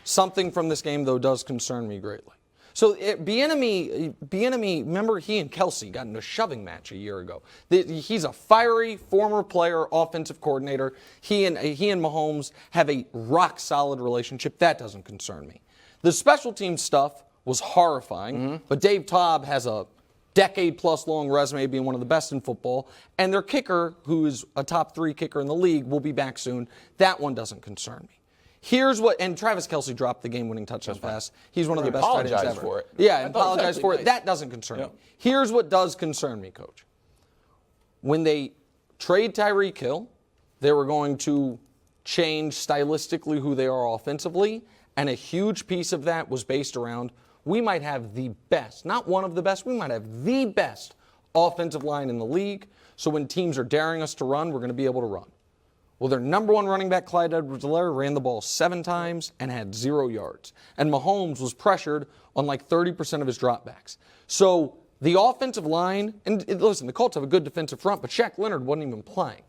Something from this game, though, does concern me greatly. So Bieniemy, remember he and Kelsey got in a shoving match a year ago. He's a fiery former player, offensive coordinator. He and Mahomes have a rock-solid relationship. That doesn't concern me. The special team stuff was horrifying, but Dave Taub has a decade-plus long resume being one of the best in football, and their kicker, who is a top 3 kicker in the league, will be back soon. That one doesn't concern me. Here's what, and Travis Kelce dropped the game-winning touchdown pass. He's one of the best tight ends ever. Apologize for it. Yeah, and apologize for it. That doesn't concern me. Here's what does concern me, Coach. When they trade Tyreek Hill, they were going to change stylistically who they are offensively, and a huge piece of that was based around we might have the best, not one of the best, we might have the best offensive line in the league. So when teams are daring us to run, we're going to be able to run. Well, their number one running back, Clyde Edwards-Helaire, ran the ball 7 times and had 0 yards. And Mahomes was pressured on like 30% of his dropbacks. So the offensive line, and listen, the Colts have a good defensive front, but Shaq Leonard wasn't even playing.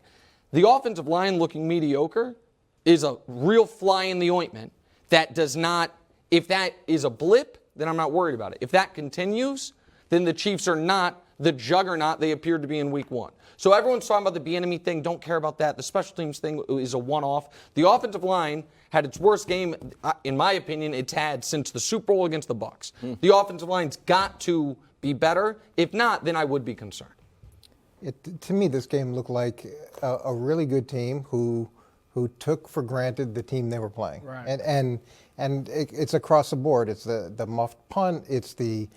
The offensive line looking mediocre is a real fly in the ointment that does not, if that is a blip, then I'm not worried about it. If that continues, then the Chiefs are not the juggernaut they appeared to be in week 1. So everyone's talking about the Bieniemy thing. Don't care about that. The special teams thing is a one-off. The offensive line had its worst game, in my opinion, it's had since the Super Bowl against the Bucs. The offensive line's got to be better. If not, then I would be concerned. To me, this game looked like a really good team who took for granted the team they were playing. Right. And it's across the board. It's the muffed punt. It's the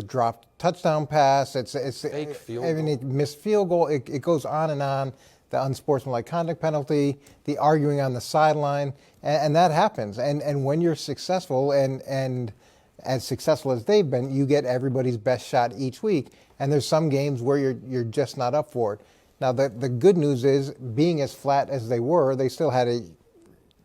dropped touchdown pass. It's fake field goal. Missed field goal. It goes on and on. The unsportsmanlike conduct penalty, the arguing on the sideline, and that happens. And when you're successful and as successful as they've been, you get everybody's best shot each week. And there's some games where you're just not up for it. Now the good news is, being as flat as they were, they still had a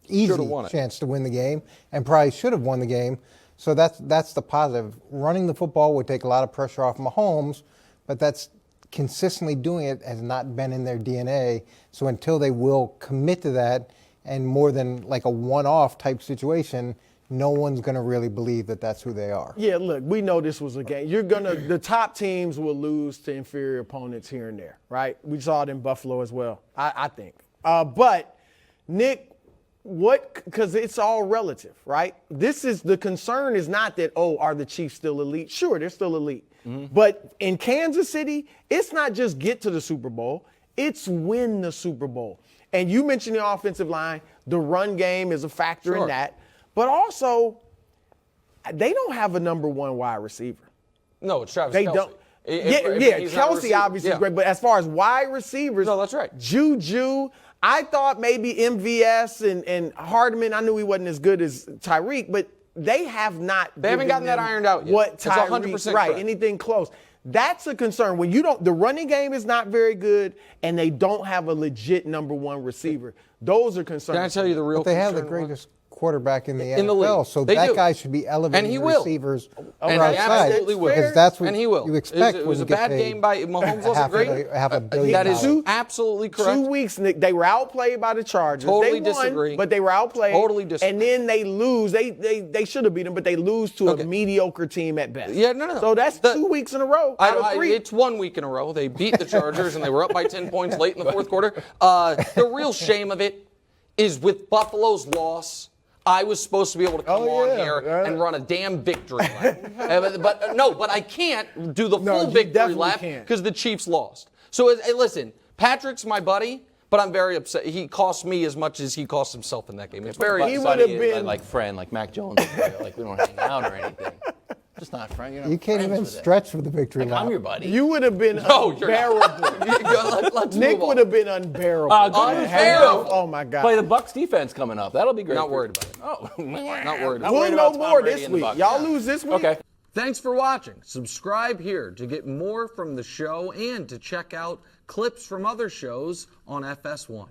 easy chance to win the game, and probably should have won the game. So that's the positive. Running the football would take a lot of pressure off Mahomes, but that's consistently doing it has not been in their DNA. So until they will commit to that, and more than like a one-off type situation, no one's going to really believe that that's who they are. Yeah, look, we know this was a game. The top teams will lose to inferior opponents here and there, right? We saw it in Buffalo as well, I think. But, Nick, because it's all relative, right? The concern is not that, are the Chiefs still elite? Sure, they're still elite. But in Kansas City, it's not just get to the Super Bowl, it's win the Super Bowl. And you mentioned the offensive line, the run game is a factor in that. But also, they don't have a number 1 wide receiver. No, it's Travis They Kelce. don't. If Kelsey obviously is great, but as far as wide receivers, no, that's right. Juju, I thought maybe MVS and Hardman, I knew he wasn't as good as Tyreek, but they have not. They haven't gotten that ironed out yet. What Tyreek, 100% right, correct. anything close. That's a concern. When the running game is not very good and they don't have a legit number 1 receiver, those are concerns. Can I tell you the real But they have the greatest quarterback in the NFL, league. so They that do. guy should be elevating And he the will. receivers And he outside. absolutely will. Because that's what And he will. you expect. It when was you a get bad paid game by Mahomes. Wasn't great. Half a billion That is dollars. absolutely correct. 2 weeks, Nick, they were outplayed by the Chargers. Totally they won, disagree. but they were outplayed. Totally disagree. And then they lose. They should have beat them, but they lose to a mediocre team at best. Yeah, no. So that's 2 weeks in a row out of 3. It's 1 week in a row. They beat the Chargers, and they were up by 10 points late in the fourth quarter. The real shame of it is with Buffalo's loss, I was supposed to be able to come on here and run a damn victory lap. but I can't do the full victory lap because the Chiefs lost. So listen, Patrick's my buddy, but I'm very upset. He cost me as much as he cost himself in that game. It's very. He would have been like friend, like Mac Jones. Like we don't hang out or anything. Just not friend. You can't even stretch for the victory lap. I'm your buddy. You would have been unbearable. Nick would have been unbearable. Unbearable. Oh my God. Play the Bucs defense coming up. That'll be great. Not worried about it. Oh, not worried about it. We'll know more this week. Y'all lose this week. Okay. Thanks for watching. Subscribe here to get more from the show and to check out clips from other shows on FS1.